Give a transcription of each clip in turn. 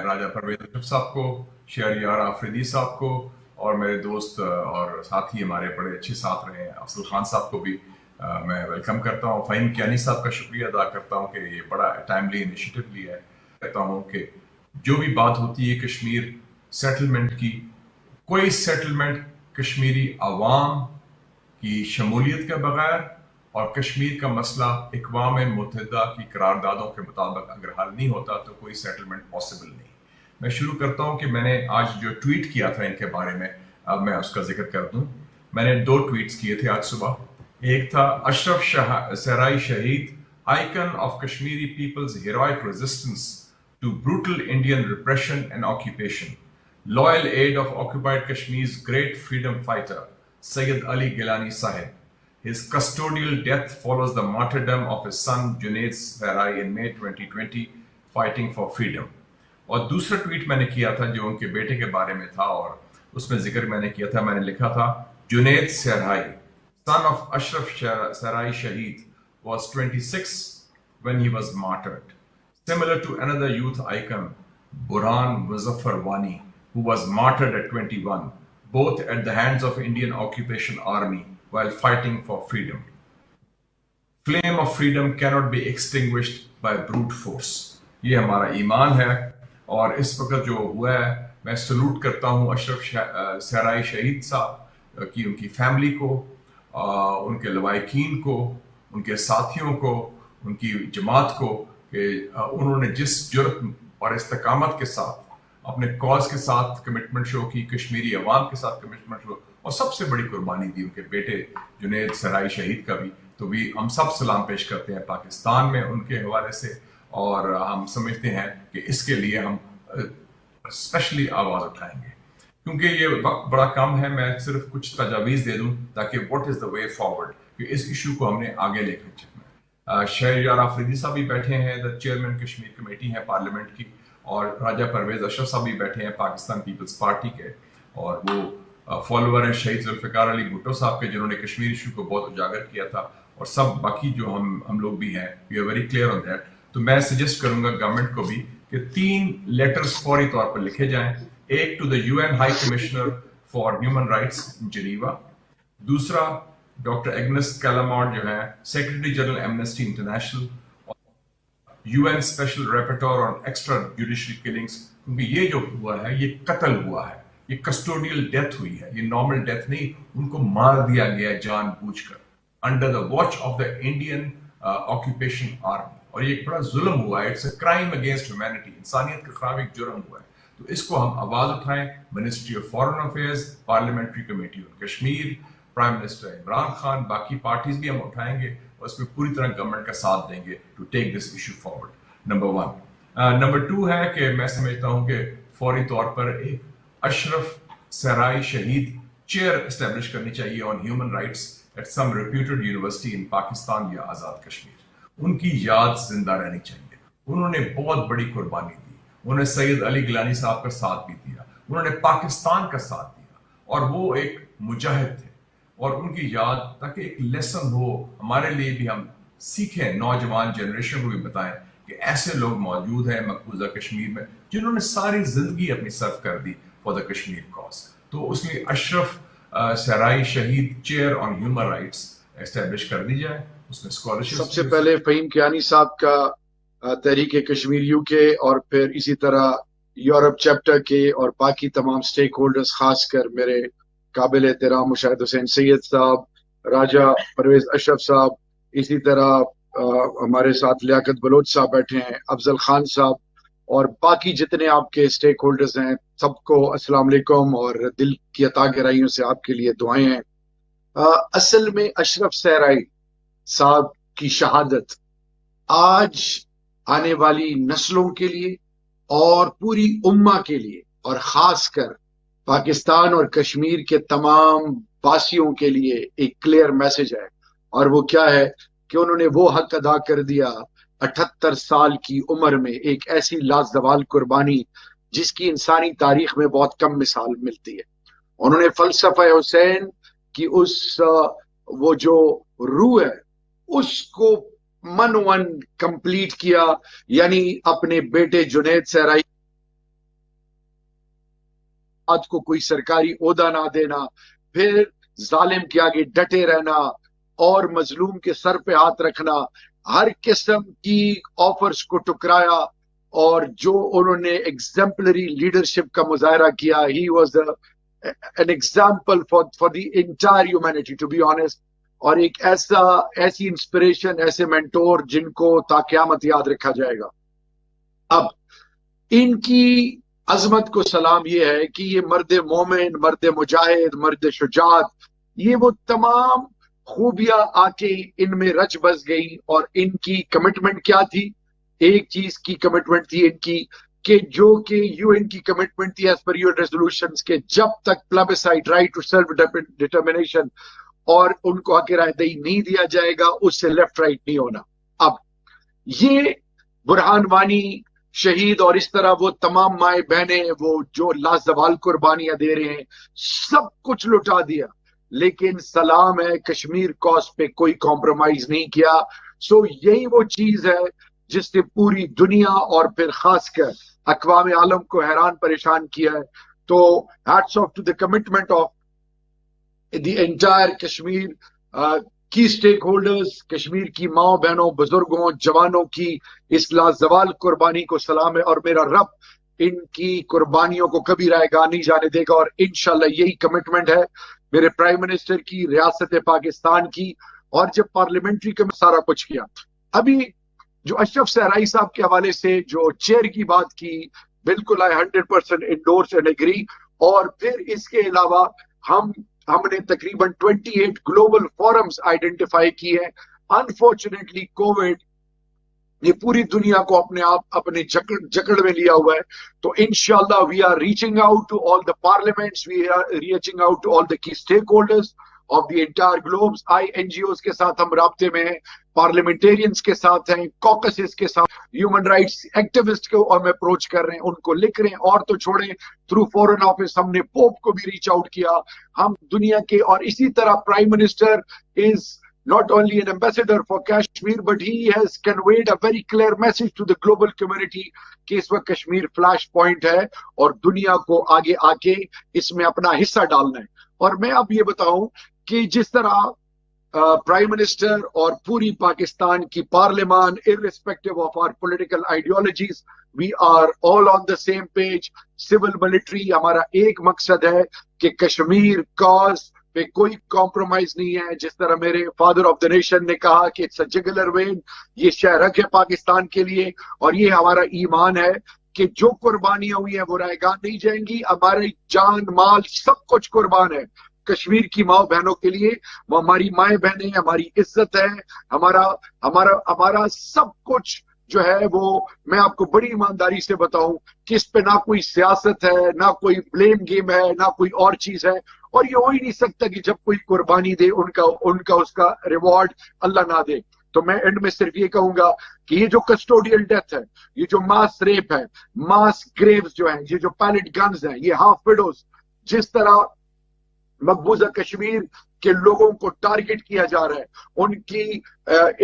راجہ پرویز اشرف صاحب کو، شہریار آفریدی صاحب کو، اور میرے دوست اور ساتھی ہمارے بڑے اچھے ساتھ رہے ہیں افضل خان صاحب کو بھی میں ویلکم کرتا ہوں. فہیم کیانی صاحب کا شکریہ ادا کرتا ہوں کہ یہ بڑا ٹائملی انیشیٹو لیا ہے. کہتا ہوں کہ جو بھی بات ہوتی ہے کشمیر سیٹلمنٹ کی، کوئی سیٹلمنٹ کشمیری عوام کی شمولیت کے بغیر اور کشمیر کا مسئلہ اقوام متحدہ کی قراردادوں کے مطابق اگر حل نہیں ہوتا تو کوئی سیٹلمنٹ پاسبل نہیں. میں شروع کرتا ہوں کہ میں نے آج جو ٹویٹ کیا تھا ان کے بارے میں، اب میں اس کا ذکر کر دوں. میں نے 2 ٹویٹس کیے تھے آج صبح. ایک تھا اشرف سرائی شہید، icon of Kashmiri people's heroic resistance to brutal Indian repression and occupation, loyal aid of occupied Kashmir's great freedom fighter, Sayyid Ali Gilani Sahib. His custodial death follows the martyrdom of his son Junaid Sahrai in May 2020, fighting for freedom. اور دوسرا tweet میں نے کیا تھا جو ان کے بیٹے کے بارے میں تھا، اور اس میں ذکر میں نے کیا تھا، میں نے لکھا تھا جنید سہرائی son of Ashraf Sarai Shaheed was 26 when he was martyred. Similar to another youth icon, Burhan Muzaffar Wani, who was martyred at 21, both at the hands of Indian occupation army while fighting for freedom. Flame of freedom cannot be extinguished by brute force. یہ ہمارا ایمان ہے، اور اس وقت جو ہوا ہے میں سلوٹ کرتا ہوں اشرف سہرائی شہید صاحب کی، ان کی فیملی کو، ان کے لواحقین کو، ان کے ساتھیوں کو، ان کی جماعت کو، کہ انہوں نے جس جرأت اور استقامت کے ساتھ اپنے کاز کے ساتھ کمٹمنٹ شو کی، کشمیری عوام کے ساتھ کمٹمنٹ شو، اور سب سے بڑی قربانی دی ان کے بیٹے جنید سہرائی شہید کا بھی. تو بھی ہم سب سلام پیش کرتے ہیں پاکستان میں ان کے حوالے سے، اور ہم سمجھتے ہیں کہ اس کے لیے ہم اسپیشلی آواز اٹھائیں گے کیونکہ یہ وقت بڑا کم ہے. میں صرف کچھ تجاویز دے دوں تاکہ what is the way forward, کہ اس ایشو کو ہم نے آگے لے کر چلنا ہے. شہریار آفریدی صاحب بھی بیٹھے ہیں، دا چیئرمین کشمیر کمیٹی ہے پارلیمنٹ کی، اور راجہ پرویز اشرف صاحب بھی بیٹھے ہیں پاکستان پیپلز پارٹی کے، اور وہ فالوور ہیں شہید ذوالفقار علی بھٹو صاحب کے، جنہوں نے کشمیر ایشو کو بہت اجاگر کیا تھا. اور سب باقی جو ہم لوگ بھی ہیں، we are very clear on that. تو میں سجیسٹ کروں گا گورنمنٹ کو بھی کہ 3 لیٹرز فوری طور پر لکھے جائیں. ایک to the U N high commissioner for human rights Geneva, دوسرا ڈاکٹر ایگنس کیلامارڈ جو ہے secretary general Amnesty International, U N special rapporteur on extra judiciary killings, کیونکہ یہ جو ہوا ہے یہ قتل ہوا ہے، یہ کسٹوڈیل ڈیتھ ہوئی ہے، یہ نارمل ڈیتھ نہیں. ان کو مار دیا گیا جان بوجھ کر under the watch of the Indian occupation army, اور یہ ایک بڑا ظلم ہوا ہے. It's a crime against humanity, انسانیت کے خلاف ایک جرم ہوا ہے. تو اس کو ہم آواز اٹھائیں. Ministry of foreign affairs, parliamentary committee on Kashmir, prime minister Imran Khan, باقی پارٹیز بھی ہم اٹھائیں گے، اور اس میں پوری طرح گورنمنٹ کا ساتھ دیں گے to take this issue forward. Number 1. Number 2 ہے کہ میں سمجھتا ہوں کہ فوری طور پر ایک اشرف سہرائی شہید چیئر اسٹیبلش کرنی چاہیے on human rights at some reputed university in Pakistan یا آزاد کشمیر. ان کی یاد زندہ رہنی چاہیے. انہوں نے بہت بڑی قربانی دی، انہوں نے سید علی گیلانی صاحب کا ساتھ بھی دیا، انہوں نے پاکستان کا ساتھ دیا، اور وہ ایک مجاہد تھے. اور ان کی یاد تاکہ ایک لیسن ہو ہمارے لیے بھی، ہم سیکھیں، نوجوان جنریشن کو بھی بتائیں کہ ایسے لوگ موجود ہیں مقبوضہ کشمیر میں جنہوں نے ساری زندگی اپنی صرف کر دی فار دا کشمیر کاز. تو اس لیے اشرف سہرائی شہید چیئر آن ہیومن رائٹس اسٹیبلش کر دی جائے. اس میں اسکالرشپ سب سے پہلے فہیم کیانی صاحب کا تحریک کشمیر یو کے، اور پھر اسی طرح یورپ چیپٹر کے اور باقی تمام سٹیک ہولڈرز، خاص کر میرے قابل احترام مشاہد حسین سید صاحب، راجہ پرویز اشرف صاحب، اسی طرح ہمارے ساتھ لیاقت بلوچ صاحب بیٹھے ہیں، افضل خان صاحب، اور باقی جتنے آپ کے سٹیک ہولڈرز ہیں، سب کو السلام علیکم، اور دل کی عطا گہرائیوں سے آپ کے لیے دعائیں ہیں. اصل میں اشرف سہرائی صاحب کی شہادت آج آنے والی نسلوں کے لیے اور پوری امہ کے لیے، اور خاص کر پاکستان اور کشمیر کے تمام باسیوں کے لیے ایک کلیئر میسج ہے. اور وہ کیا ہے کہ انہوں نے وہ حق ادا کر دیا 78 سال کی عمر میں، ایک ایسی لازوال قربانی جس کی انسانی تاریخ میں بہت کم مثال ملتی ہے. انہوں نے فلسفہ حسین کی وہ جو روح ہے اس کو من کمپلیٹ کیا، یعنی اپنے بیٹے جنید سہرائی औलाद को कोई सरकारी ओहदा ना देना, फिर जालिम के आगे डटे रहना और मजलूम के सर पे हाथ रखना, हर किस्म की ऑफर्स को टुकराया और जो उन्होंने एग्जाम्पलरी लीडरशिप का मुजाहरा किया, he was an example for the entire humanity to be honest, और एक ऐसी इंस्पिरेशन, ऐसे मेंटोर जिनको ताक़यामत याद रखा जाएगा। अब इनकी अजमत को सलाम ये है कि ये मर्द मोमिन, मर्द मुजाहिद, मर्द शुजात, ये वो तमाम खूबियां आके इनमें रच बस गई। और इनकी कमिटमेंट क्या थी? एक चीज की कमिटमेंट थी इनकी कि जो कि यूएन की कमिटमेंट थी एज पर यूएन रेजोल्यूशंस के, जब तक plebiscite, right to self determination, और उनको आके रायदही नहीं दिया जाएगा, उससे लेफ्ट राइट नहीं होना। अब ये बुरहान वानी शहीद और इस तरह वो तमाम माए बहने, वो जो लाजवाल कुर्बानियां दे रहे हैं, सब कुछ लुटा दिया, लेकिन सलाम है, कश्मीर कॉज पे कोई कॉम्प्रोमाइज नहीं किया। सो यही वो चीज है जिसने पूरी दुनिया और फिर खासकर अक़वाम आलम को हैरान परेशान किया है। तो hats off to the commitment of the entire Kashmir की स्टेक होल्डर्स, कश्मीर की माओ बहनों, बुजुर्गों, जवानों की इस लाजवाल कुर्बानी को सलाम है। और मेरा रब इनकी कुर्बानियों को कभी रायगा नहीं जाने देगा, और इंशाल्लाह यही कमिटमेंट है मेरे प्राइम मिनिस्टर की, रियासत पाकिस्तान की। और जब पार्लियामेंट्री का सारा कुछ किया, अभी जो अशरफ सहराई साहब के हवाले से जो चेयर की बात की, बिल्कुल आई 100% इंडोर्स एंड एग्री। और फिर इसके अलावा हमने तकरीबन 28 ग्लोबल फोरम्स आइडेंटिफाई किए हैं। अनफॉर्चुनेटली कोविड ये पूरी दुनिया को अपने जकड़ में लिया हुआ है। तो इंशाल्लाह we are reaching out to all the parliaments, we are reaching out to all the key stakeholders of the entire globes. NGOs के साथ हम राब्ते में हैं, पार्लियामेंटेरियंस के साथ हैं, कॉकसेस के साथ, ह्यूमन राइट्स एक्टिविस्ट को हम अप्रोच कर रहे हैं, उनको लिख रहे हैं। और तो छोड़ें, थ्रू फॉरेन ऑफिस हमने पोप को भी रीच आउट किया, हम दुनिया के। और इसी तरह prime minister is not only an ambassador for Kashmir, but he has conveyed a very clear message to the global community कि इस वक्त कश्मीर फ्लैश पॉइंट है और दुनिया को आगे आके इसमें अपना हिस्सा डालना है। और मैं अब ये बताऊं कि जिस तरह प्राइम मिनिस्टर और पूरी पाकिस्तान की पार्लियामान, irrespective of our political ideologies, we are all on the same page। Civil military हमारा एक मकसद है कि कश्मीर कॉज पे कोई कॉम्प्रोमाइज नहीं है। जिस तरह मेरे फादर ऑफ द नेशन ने कहा कि इट्स अ जुगुलर वेन, ये शहरक है पाकिस्तान के लिए, और ये हमारा ईमान है कि जो कुर्बानियां हुई हैं वो रायगान नहीं जाएंगी। हमारी जान माल सब कुछ कुर्बान है कश्मीर की माओ बहनों के लिए। वो हमारी माए बहनें, हमारी इज्जत है, हमारा सब कुछ जो है वो, मैं आपको बड़ी ईमानदारी से बताऊं कि इस पे ना कोई सियासत है, ना कोई ब्लेम गेम है, ना कोई और चीज है। और ये हो ही नहीं सकता कि जब कोई कुर्बानी दे उनका उसका रिवॉर्ड अल्लाह ना दे। तो मैं एंड में सिर्फ ये कहूंगा कि ये जो कस्टोडियल डेथ है, ये जो मास रेप है, मास ग्रेव्स जो है, ये जो पैलेट गन्स हैं, ये हाफ विडोज, जिस तरह मकबूजा कश्मीर के लोगों को टारगेट किया जा रहा है, उनकी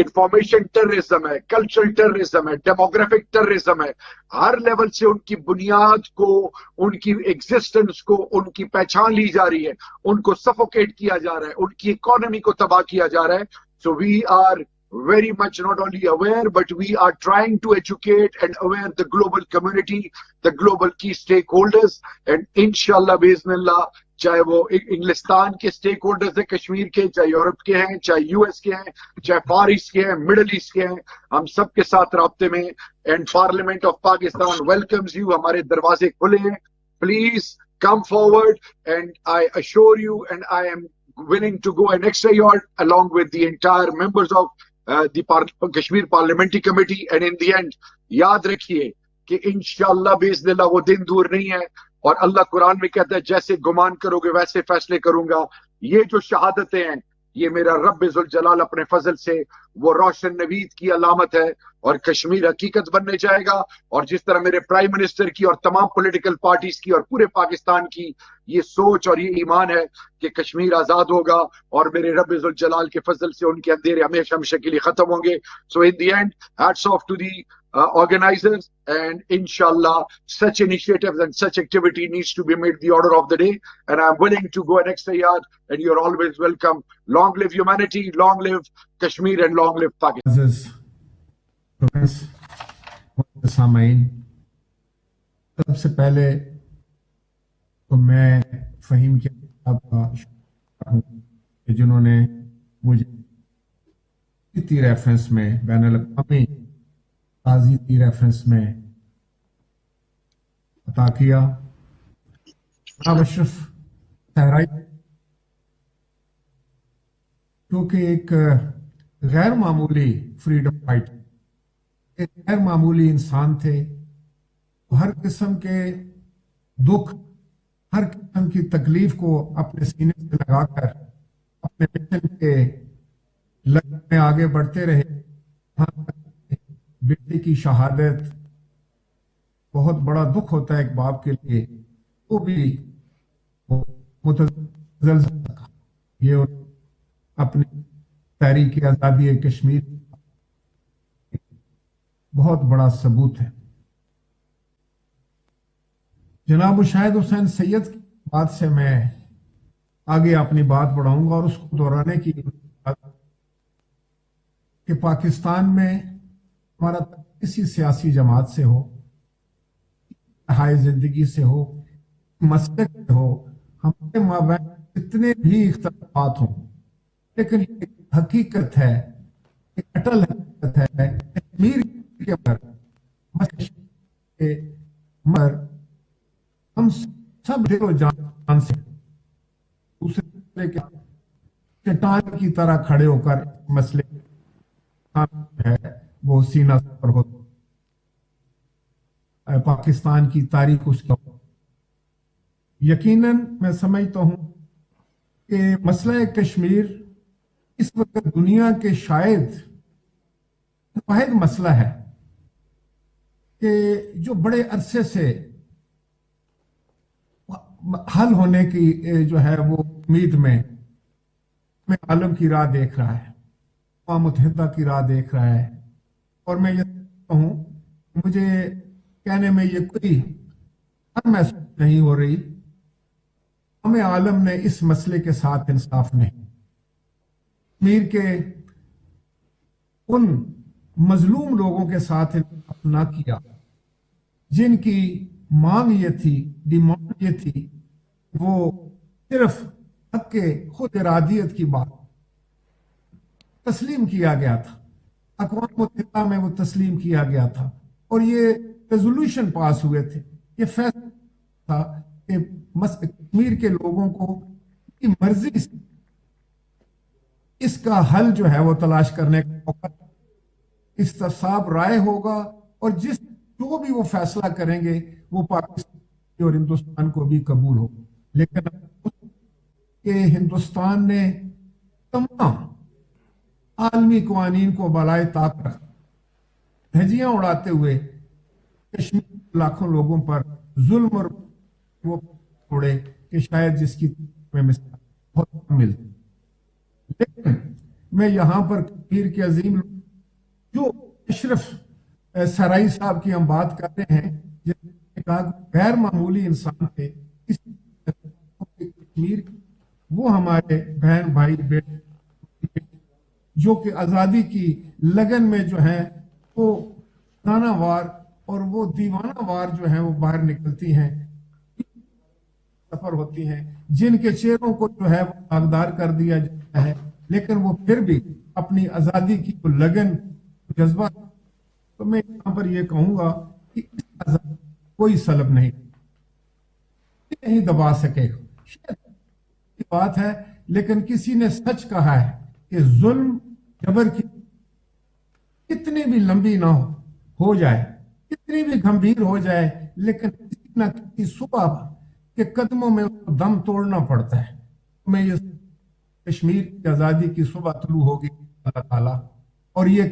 इंफॉर्मेशन टेररिज्म है, कल्चरल टेररिज्म है, डेमोग्राफिक टेररिज्म है, हर लेवल से उनकी बुनियाद को, उनकी एग्जिस्टेंस को, उनकी पहचान ली जा रही है, उनको सफोकेट किया जा रहा है, उनकी इकोनॉमी को तबाह किया जा रहा है। So we are very much not only aware, but we are trying to educate and aware the global community, the global key stakeholders, and inshallah biiznillah, चाहे वो इंग्लिस्तान के स्टेक होल्डर्स हैं कश्मीर के, चाहे यूरोप के हैं, चाहे यूएस के हैं, चाहे फार ईस्ट के हैं, मिडल ईस्ट के हैं, हम सब के साथ राब्ते में। And parliament of Pakistan welcomes you, हमारे दरवाजे खुले हैं, please come forward and I assure you and I am willing to go an extra yard along with the entire members of the Kashmir Parliamentary Committee। and in the end याद रखिए कि इंशाअल्लाह बिइज़्निल्लाह वो दिन दूर नहीं है, और अल्लाह कुरान में कहता है जैसे गुमान करोगे वैसे फैसले करूंगा। ये जो शहादतें हैं, ये मेरा रब ज़ुल जलाल अपने फजल से वो रोशन नवीद की अलामत है, और कश्मीर हकीकत बनने जाएगा। और जिस तरह मेरे प्राइम मिनिस्टर की और तमाम पॉलिटिकल पार्टीज की और पूरे पाकिस्तान की ये सोच और ये ईमान है कि कश्मीर आजाद होगा, और मेरे रब ज़ुल जलाल के फजल से उनके अंधेरे हमेशा हमेशा के लिए खत्म होंगे। So in the end hats off to the organizers, and inshallah such initiatives and such activity needs to be made the order of the day, and I'm willing to go an extra yard, and you're always welcome. Long live humanity, long live Kashmir, and long live Pakistan. सामाइन, सबसे पहले तो मैं फहीम के आपका शुक्र हूँ कि जिन्होंने मुझे ती रेफरेंस में बैनुल-अक़वामी काजी ती रेफरेंस में अता किया। जनाब अशरफ सहराई क्योंकि एक गैर मामूली फ्रीडम फाइटर, एक गैर मामूली इंसान थे, हर किस्म के दुख, हर किस्म की तकलीफ को अपने सीने से लगाकर अपने मिशन के लक्ष्य में आगे बढ़ते रहे। बेटे की शहादत बहुत बड़ा दुख होता है एक बाप के लिए, वो भी मुतज़लज़ल था। ये अपनी तहरीक आज़ादी कश्मीर बहुत बड़ा सबूत है। जनाब मुशाहिद हुसैन सैयद की बात से मैं आगे अपनी बात बढ़ाऊंगा और उसको दोहराने की कि पाकिस्तान में हमारा किसी सियासी जमात से हो, हाय जिंदगी से हो, मसलक से हो, हमारे माबैन कितने भी इख्तिलाफात हों, लेकिन ये हकीकत है, एक अटल हकीकत है, कश्मीर के मर हम सब दिलो जान से दूसरे के चट्टान की तरह खड़े होकर मसले है वो सीना पर हो। पाकिस्तान की तारीख उसका यकीनन मैं समझता हूं कि मसला कश्मीर इस वक्त दुनिया के शायद वाहिद मसला है कि जो बड़े अरसे से हल होने की जो है वो उम्मीद में आलम की राह देख रहा है, अक़वाम मुत्तहिदा की राह देख रहा है। और मैं ये कहूँ, मुझे कहने में ये कोई महसूस नहीं हो रही, हमें आलम ने इस मसले के साथ इंसाफ नहीं, कश्मीर के उन मजलूम लोगों के साथ इंसाफ ना किया जिनकी मांग ये थी, डिमांड ये थी, वो सिर्फ हक के खुद इरादियत की बात तस्लीम किया गया था, अक़वाम मुत्तहिदा में वो तस्लीम किया गया था और ये रेजोल्यूशन पास हुए थे। ये फैसला था कि कश्मीर के लोगों को की मर्जी से इसका हल जो है वो तलाश करने का मौका, इस्तिसाब राय होगा और जो भी वो फैसला करेंगे वो पाकिस्तान और हिंदुस्तान को भी कबूल होगा। लेकिन कि हिंदुस्तान ने तमाम आलमी कवानीन को बलाए ताक रखा, धज्जियां उड़ाते हुए कश्मीर के लाखों लोगों पर जुल्म और वो उड़े कि शायद जिसकी में मिसाल बहुत कम मिलती। लेकिन मैं यहां पर कश्मीर के अजीम जो अशरफ सराई साहब की हम बात कर रहे हैं, जिन्होंने कहा गैर मामूली इंसान थे कश्मीर, वो हमारे बहन भाई बेटे जो कि आजादी की लगन में जो है वो दानावार और वो दीवानावार जो है वो बाहर निकलती हैं, सफर होती हैं, जिनके चेहरों को जो है वो दागदार कर दिया जाता है, लेकिन वो फिर भी अपनी आजादी की वो लगन जज्बा, तो मैं यहां पर ये कहूंगा कि कोई सलब नहीं दबा सकेगा। शायद बात है, लेकिन किसी ने सच कहा है कि जुल्म जबर की कितनी भी लंबी ना हो जाए, कितनी भी गंभीर हो जाए, लेकिन किसी न किसी सुबह के कदमों में दम तोड़ना पड़ता है। मैं ये कश्मीर की आजादी की सुबह तुलू होगी अल्लाह ताला, और ये